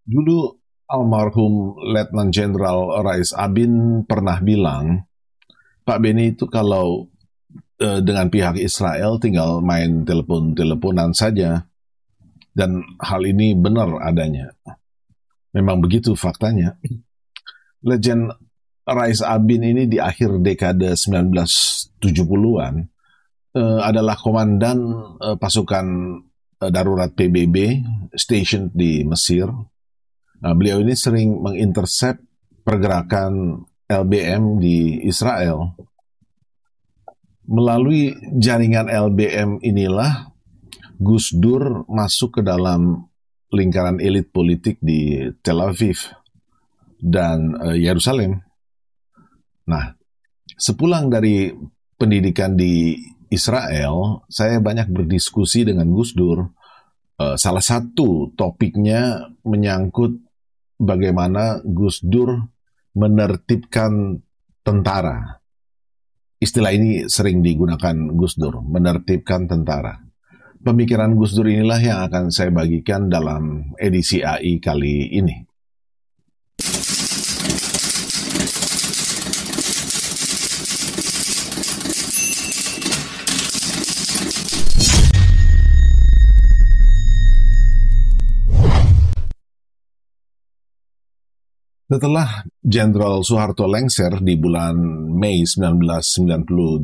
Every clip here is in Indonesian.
Dulu almarhum Letnan Jenderal Rais Abin pernah bilang, Pak Beni itu kalau dengan pihak Israel tinggal main telepon-teleponan saja. Dan hal ini benar adanya. Memang begitu faktanya. Legend Rais Abin ini di akhir dekade 1970-an adalah komandan pasukan darurat PBB station di Mesir. Beliau ini sering mengintercept pergerakan LBM di Israel. Melalui jaringan LBM inilah Gus Dur masuk ke dalam lingkaran elit politik di Tel Aviv dan Yerusalem. Nah, sepulang dari pendidikan di Israel, saya banyak berdiskusi dengan Gus Dur. Salah satu topiknya menyangkut bagaimana Gus Dur menertibkan tentara. Istilah ini sering digunakan Gus Dur, menertibkan tentara. Pemikiran Gus Dur inilah yang akan saya bagikan dalam edisi AI kali ini. Setelah Jenderal Soeharto lengser di bulan Mei 1998,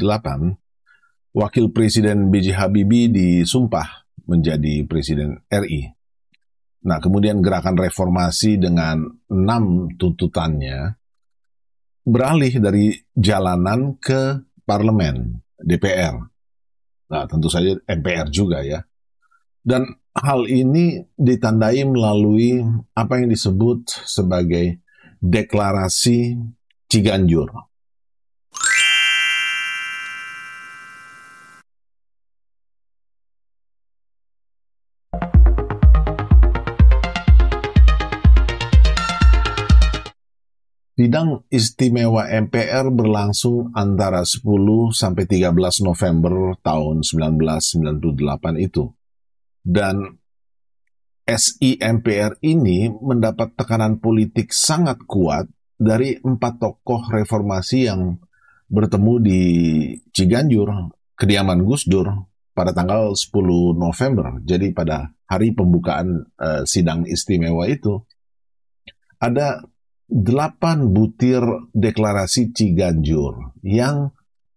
Wakil Presiden B.J. Habibie disumpah menjadi Presiden RI. Nah, kemudian gerakan reformasi dengan 6 tuntutannya beralih dari jalanan ke parlemen, DPR. Nah, tentu saja MPR juga ya. Dan hal ini ditandai melalui apa yang disebut sebagai Deklarasi Ciganjur. Sidang istimewa MPR berlangsung antara 10 sampai 13 November tahun 1998 itu. Dan SI MPR ini mendapat tekanan politik sangat kuat dari 4 tokoh reformasi yang bertemu di Ciganjur, kediaman Gus Dur, pada tanggal 10 November. Jadi pada hari pembukaan sidang istimewa itu, ada 8 butir deklarasi Ciganjur yang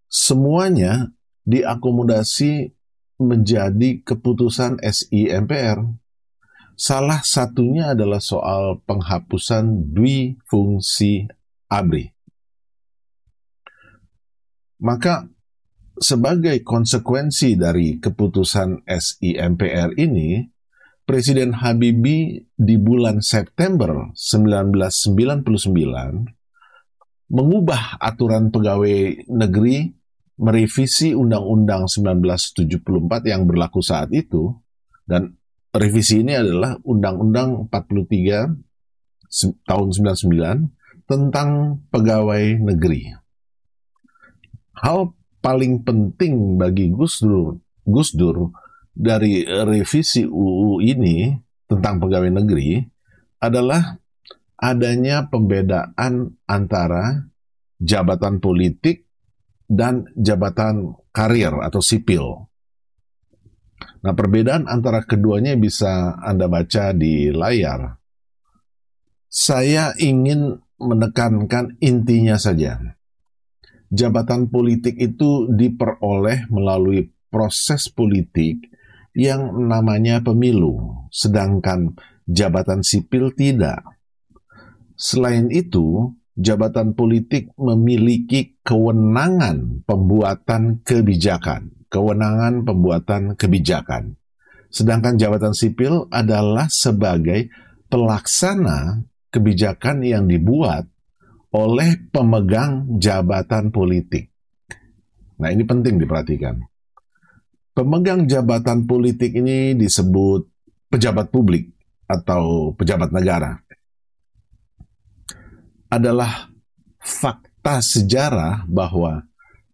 semuanya diakomodasi menjadi keputusan SI MPR. Salah satunya adalah soal penghapusan dwi fungsi ABRI. Maka sebagai konsekuensi dari keputusan SI MPR ini, Presiden Habibie di bulan September 1999 mengubah aturan pegawai negeri, merevisi Undang-Undang 1974 yang berlaku saat itu, dan revisi ini adalah Undang-Undang 43 tahun 99 tentang pegawai negeri. Hal paling penting bagi Gus Dur dari revisi UU ini tentang pegawai negeri adalah adanya pembedaan antara jabatan politik dan jabatan karir atau sipil. Nah, perbedaan antara keduanya bisa Anda baca di layar. Saya ingin menekankan intinya saja. Jabatan politik itu diperoleh melalui proses politik yang namanya pemilu, sedangkan jabatan sipil tidak. Selain itu, jabatan politik memiliki kewenangan pembuatan kebijakan. Sedangkan jabatan sipil adalah sebagai pelaksana kebijakan yang dibuat oleh pemegang jabatan politik. Nah, ini penting diperhatikan. Pemegang jabatan politik ini disebut pejabat publik atau pejabat negara. Adalah fakta sejarah bahwa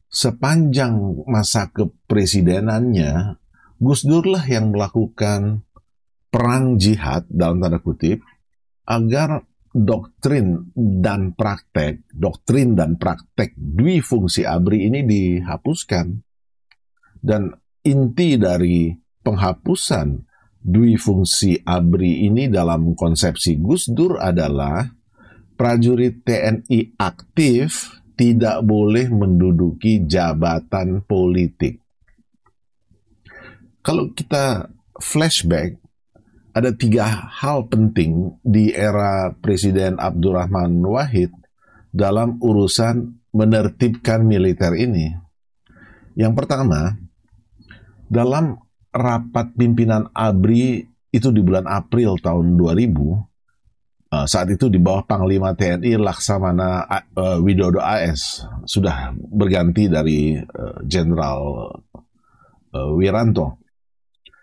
sepanjang masa kepresidenannya, Gus Dur lah yang melakukan perang jihad dalam tanda kutip agar doktrin dan praktek dwi fungsi ABRI ini dihapuskan. Dan inti dari penghapusan dwi fungsi ABRI ini dalam konsepsi Gus Dur adalah prajurit TNI aktif tidak boleh menduduki jabatan politik. Kalau kita flashback, ada 3 hal penting di era Presiden Abdurrahman Wahid dalam urusan menertibkan militer ini. Yang pertama, dalam rapat pimpinan ABRI itu di bulan April tahun 2000, saat itu di bawah Panglima TNI Laksamana Widodo AS, sudah berganti dari Jenderal Wiranto.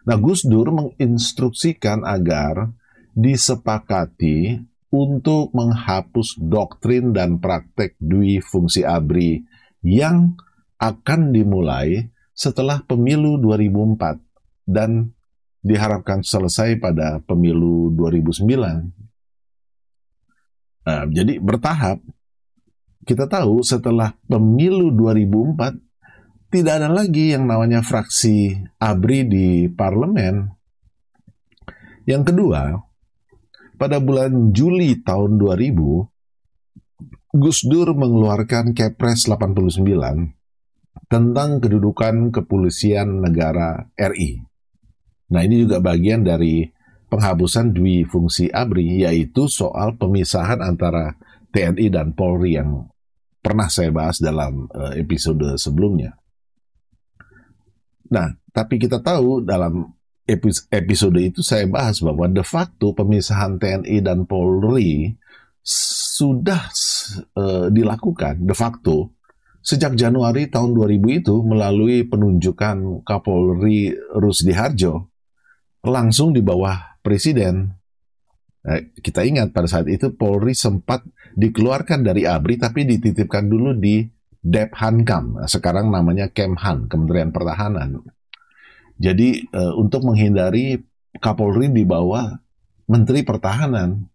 Nah, Gus Dur menginstruksikan agar disepakati untuk menghapus doktrin dan praktek dwi fungsi ABRI yang akan dimulai setelah pemilu 2004 dan diharapkan selesai pada pemilu 2009. Jadi bertahap. Kita tahu setelah pemilu 2004 tidak ada lagi yang namanya fraksi ABRI di parlemen. Yang kedua, pada bulan Juli tahun 2000, Gus Dur mengeluarkan Kepres 89 tentang kedudukan kepolisian negara RI. Nah, ini juga bagian dari penghapusan dwi fungsi ABRI, yaitu soal pemisahan antara TNI dan Polri yang pernah saya bahas dalam episode sebelumnya. Nah, tapi kita tahu dalam episode itu saya bahas bahwa de facto pemisahan TNI dan Polri sudah dilakukan de facto sejak Januari tahun 2000 itu melalui penunjukan Kapolri Rusdi Harjo langsung di bawah Presiden. Kita ingat pada saat itu Polri sempat dikeluarkan dari ABRI tapi dititipkan dulu di Dephankam, sekarang namanya Kemhan, Kementerian Pertahanan. Jadi untuk menghindari Kapolri di bawah Menteri Pertahanan.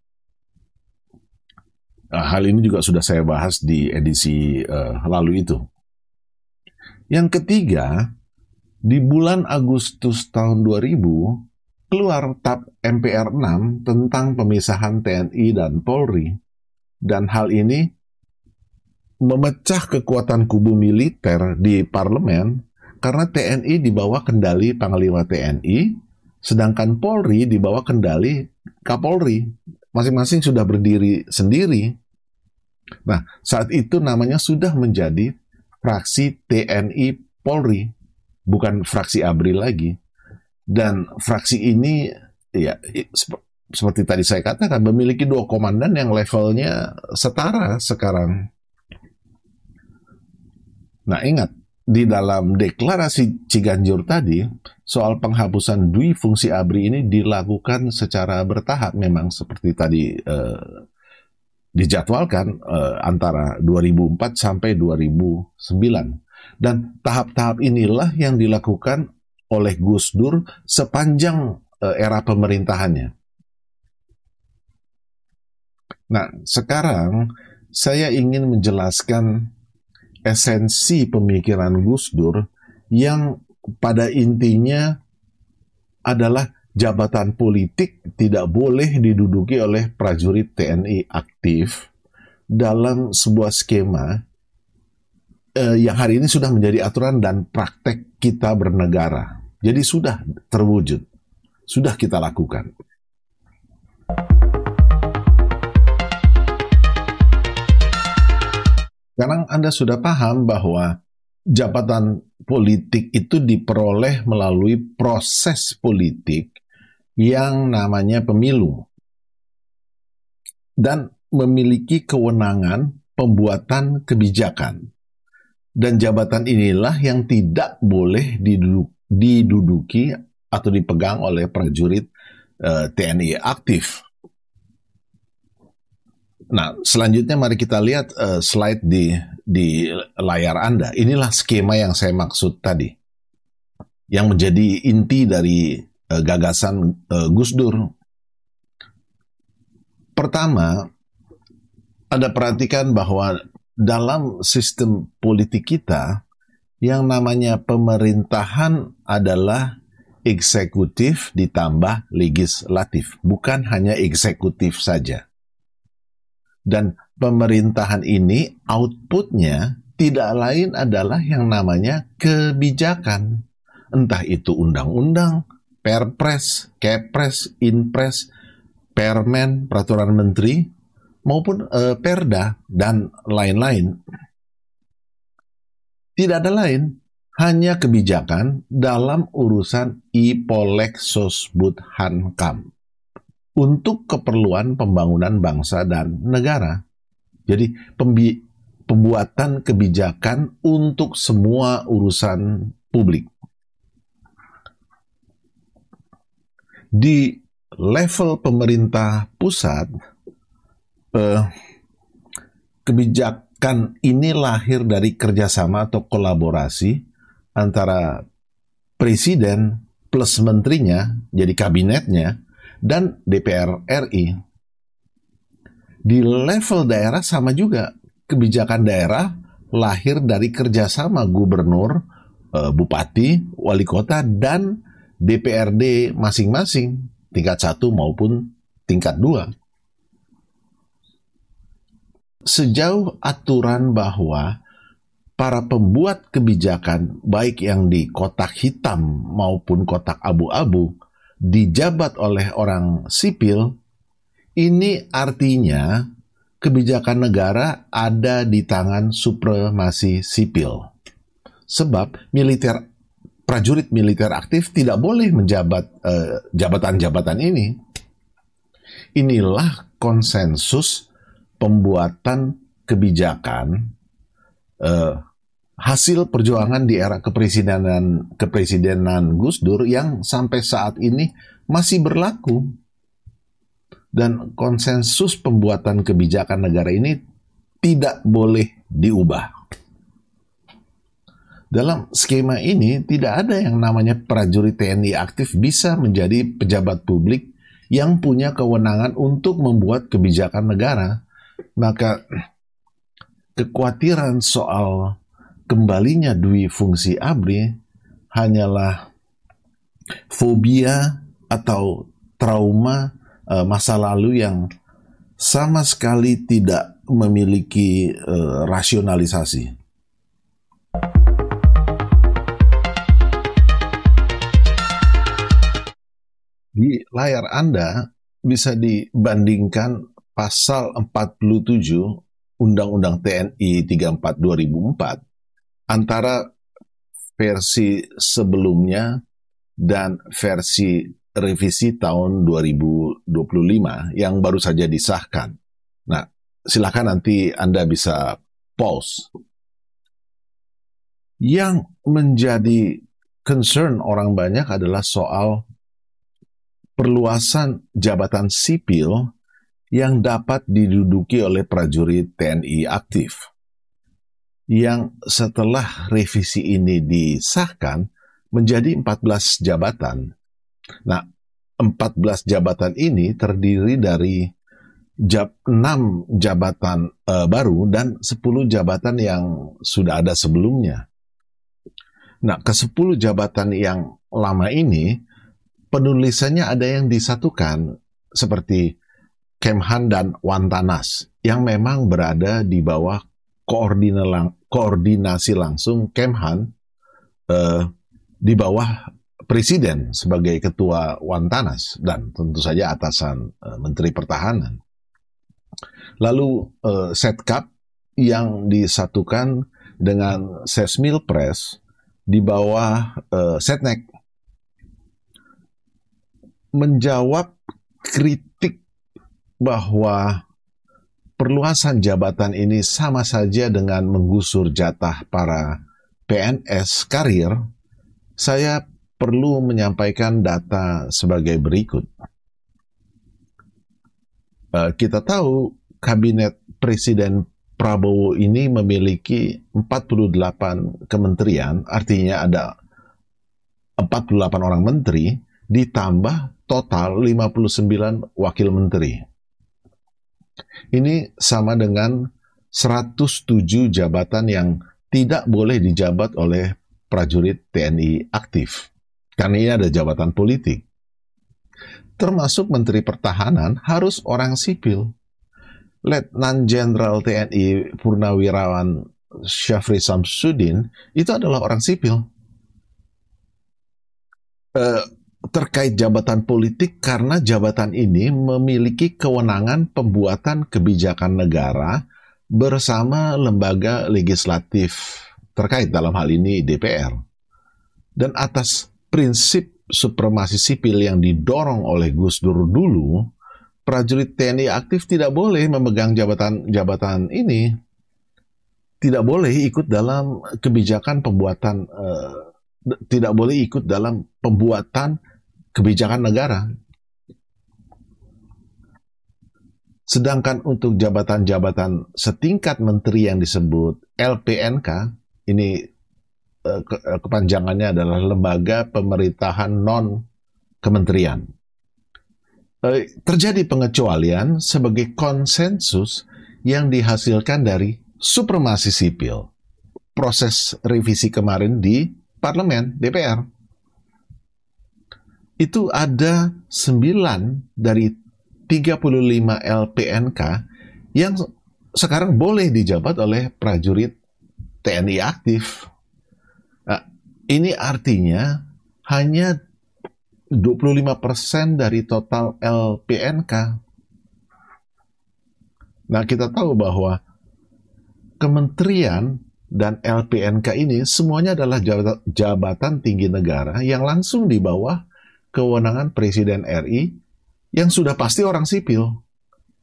Hal ini juga sudah saya bahas di edisi lalu itu. Yang ketiga, di bulan Agustus tahun 2000, keluar TAP MPR 6 tentang pemisahan TNI dan Polri. Dan hal ini memecah kekuatan kubu militer di parlemen karena TNI di bawah kendali Panglima TNI, sedangkan Polri di bawah kendali Kapolri. Masing-masing sudah berdiri sendiri. Nah, saat itu namanya sudah menjadi fraksi TNI Polri, bukan fraksi ABRI lagi. Dan fraksi ini, ya seperti tadi saya katakan, memiliki 2 komandan yang levelnya setara sekarang. Nah, ingat, di dalam deklarasi Ciganjur tadi, soal penghapusan dwi fungsi ABRI ini dilakukan secara bertahap, memang seperti tadi dijadwalkan antara 2004 sampai 2009. Dan tahap-tahap inilah yang dilakukan oleh Gus Dur sepanjang era pemerintahannya. Nah, sekarang saya ingin menjelaskan esensi pemikiran Gus Dur yang pada intinya adalah jabatan politik tidak boleh diduduki oleh prajurit TNI aktif dalam sebuah skema yang hari ini sudah menjadi aturan dan praktek kita bernegara. Jadi sudah terwujud, sudah kita lakukan. Sekarang Anda sudah paham bahwa jabatan politik itu diperoleh melalui proses politik yang namanya pemilu dan memiliki kewenangan pembuatan kebijakan. Dan jabatan inilah yang tidak boleh diduduki atau dipegang oleh prajurit TNI aktif. Nah, selanjutnya mari kita lihat slide di layar Anda. Inilah skema yang saya maksud tadi, yang menjadi inti dari gagasan Gus Dur. Pertama, Anda perhatikan bahwa dalam sistem politik kita, yang namanya pemerintahan adalah eksekutif ditambah legislatif, bukan hanya eksekutif saja. Dan pemerintahan ini outputnya tidak lain adalah yang namanya kebijakan. Entah itu undang-undang, perpres, kepres, inpres, permen, peraturan menteri, maupun perda, dan lain-lain. Tidak ada lain, hanya kebijakan dalam urusan Ipolek Sosbud Hankam untuk keperluan pembangunan bangsa dan negara. Jadi pembuatan kebijakan untuk semua urusan publik. Di level pemerintah pusat, kebijakan ini lahir dari kerjasama atau kolaborasi antara presiden plus menterinya, jadi kabinetnya, dan DPR RI. Di level daerah sama juga, kebijakan daerah lahir dari kerjasama gubernur, bupati, wali kota, dan DPRD masing-masing, tingkat 1 maupun tingkat 2. Sejauh aturan bahwa para pembuat kebijakan, baik yang di kotak hitam maupun kotak abu-abu, dijabat oleh orang sipil, ini artinya kebijakan negara ada di tangan supremasi sipil. Sebab prajurit militer aktif tidak boleh menjabat jabatan-jabatan ini. Inilah konsensus pembuatan kebijakan hasil perjuangan di era kepresidenan Gus Dur yang sampai saat ini masih berlaku. Dan konsensus pembuatan kebijakan negara ini tidak boleh diubah. Dalam skema ini tidak ada yang namanya prajurit TNI aktif bisa menjadi pejabat publik yang punya kewenangan untuk membuat kebijakan negara. Maka kekhawatiran soal kembalinya dui fungsi ABRI hanyalah fobia atau trauma masa lalu yang sama sekali tidak memiliki rasionalisasi. Di layar Anda bisa dibandingkan Pasal 47 Undang-Undang TNI 34 2004 antara versi sebelumnya dan versi revisi tahun 2025 yang baru saja disahkan. Nah, silakan nanti Anda bisa pause. Yang menjadi concern orang banyak adalah soal perluasan jabatan sipil yang dapat diduduki oleh prajurit TNI aktif. Yang setelah revisi ini disahkan menjadi 14 jabatan. Nah, 14 jabatan ini terdiri dari 6 jabatan baru dan 10 jabatan yang sudah ada sebelumnya. Nah, ke-10 jabatan yang lama ini, penulisannya ada yang disatukan, seperti Kemhan dan Wantanas, yang memang berada di bawah koordinasi langsung Kemhan, di bawah Presiden sebagai Ketua Wantanas, dan tentu saja atasan Menteri Pertahanan. Lalu Setkap yang disatukan dengan Sesmilpres di bawah Setnek. Menjawab kritik bahwa perluasan jabatan ini sama saja dengan menggusur jatah para PNS karir, saya perlu menyampaikan data sebagai berikut. Kita tahu kabinet Presiden Prabowo ini memiliki 48 kementerian, artinya ada 48 orang menteri, ditambah total 59 wakil menteri. Ini sama dengan 107 jabatan yang tidak boleh dijabat oleh prajurit TNI aktif. Karena ini ada jabatan politik. Termasuk Menteri Pertahanan harus orang sipil. Letnan Jenderal TNI Purnawirawan Syafri Samsudin itu adalah orang sipil. Terkait jabatan politik karena jabatan ini memiliki kewenangan pembuatan kebijakan negara bersama lembaga legislatif terkait, dalam hal ini DPR. Dan atas prinsip supremasi sipil yang didorong oleh Gus Dur dulu, prajurit TNI aktif tidak boleh memegang jabatan ini, tidak boleh ikut dalam kebijakan pembuatan, tidak boleh ikut dalam pembuatan kebijakan negara. Sedangkan untuk jabatan-jabatan setingkat menteri yang disebut LPNK, ini kepanjangannya adalah Lembaga Pemerintahan Non-Kementerian. Terjadi pengecualian sebagai konsensus yang dihasilkan dari supremasi sipil. Proses revisi kemarin di parlemen, DPR. Itu ada 9 dari 35 LPNK yang sekarang boleh dijabat oleh prajurit TNI aktif. Nah, ini artinya hanya 25% dari total LPNK. Nah, kita tahu bahwa kementerian dan LPNK ini semuanya adalah jabatan tinggi negara yang langsung di bawah kewenangan Presiden RI yang sudah pasti orang sipil.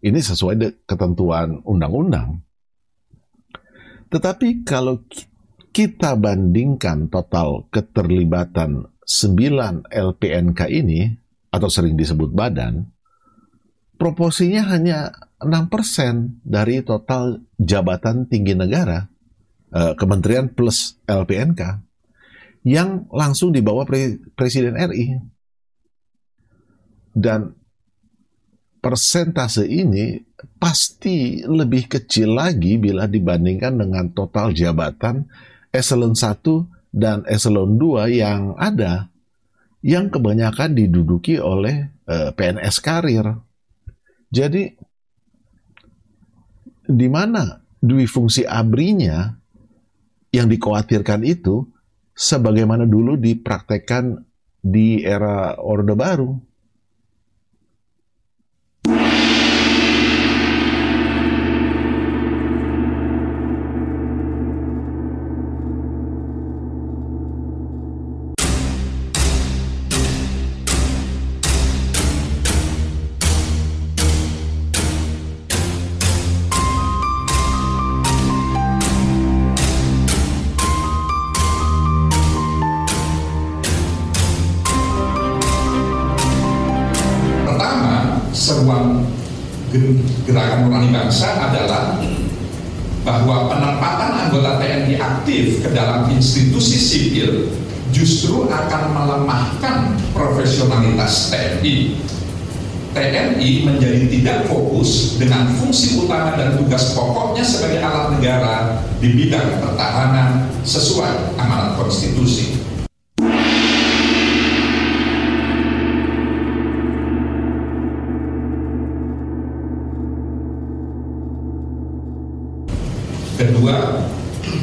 Ini sesuai ketentuan undang-undang. Tetapi kalau kita bandingkan total keterlibatan 9 LPNK ini, atau sering disebut badan, proporsinya hanya 6% dari total jabatan tinggi negara, kementerian plus LPNK, yang langsung di bawah Presiden RI. Dan persentase ini pasti lebih kecil lagi bila dibandingkan dengan total jabatan eselon 1 dan eselon 2 yang ada, yang kebanyakan diduduki oleh PNS karir. Jadi, di mana dui fungsi ABRI-nya yang dikhawatirkan itu sebagaimana dulu dipraktekkan di era Orde Baru. Seruan Gerakan Nurani Bangsa adalah bahwa penempatan anggota TNI aktif ke dalam institusi sipil justru akan melemahkan profesionalitas TNI. TNI menjadi tidak fokus dengan fungsi utama dan tugas pokoknya sebagai alat negara di bidang pertahanan sesuai amanat konstitusi. Kedua,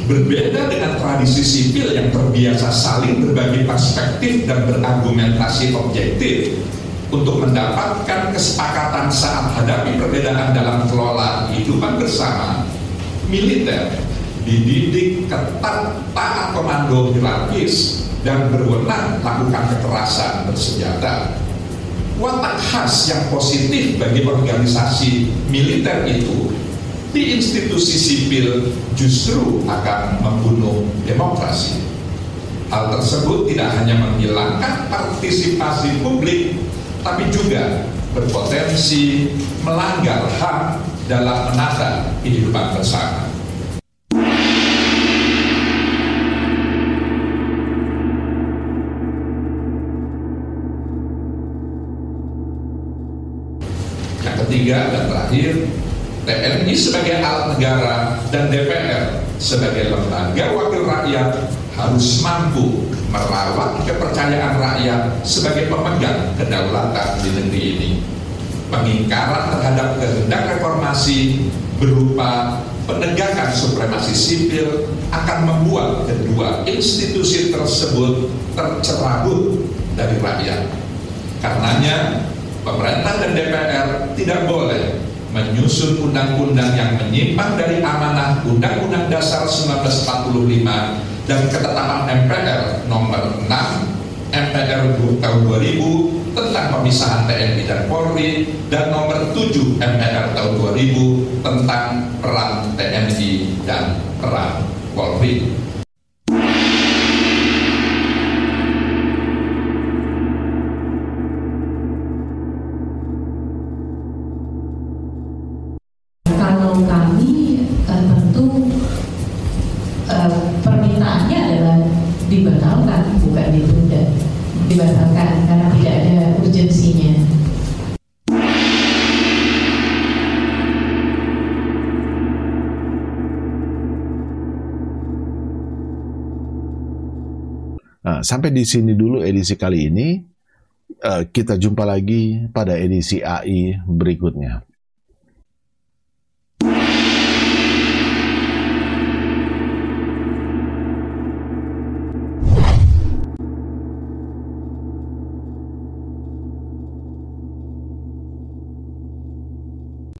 berbeda dengan tradisi sipil yang terbiasa saling berbagi perspektif dan berargumentasi objektif untuk mendapatkan kesepakatan saat hadapi perbedaan dalam kelola kehidupan bersama, militer dididik ketat taat komando hierarkis dan berwenang melakukan kekerasan bersenjata. Watak khas yang positif bagi organisasi militer itu di institusi sipil justru akan membunuh demokrasi. Hal tersebut tidak hanya menghilangkan partisipasi publik, tapi juga berpotensi melanggar HAM dalam menata kehidupan bersama. Yang ketiga dan terakhir, TNI sebagai alat negara dan DPR sebagai lembaga wakil rakyat harus mampu merawat kepercayaan rakyat sebagai pemegang kedaulatan di negeri ini. Pengingkaran terhadap kehendak reformasi berupa penegakan supremasi sipil akan membuat kedua institusi tersebut tercerabut dari rakyat. Karenanya, pemerintah dan DPR tidak boleh menyusun undang-undang yang menyimpang dari amanah Undang-Undang Dasar 1945 dan ketetapan MPR nomor 6 MPR tahun 2000 tentang pemisahan TNI dan Polri dan nomor 7 MPR tahun 2000 tentang peran TNI dan peran Polri. Kalau kami tentu permintaannya adalah dibatalkan, bukan ditunda. Dibatalkan karena tidak ada urgensinya. Nah, sampai di sini dulu edisi kali ini. Kita jumpa lagi pada edisi AI berikutnya.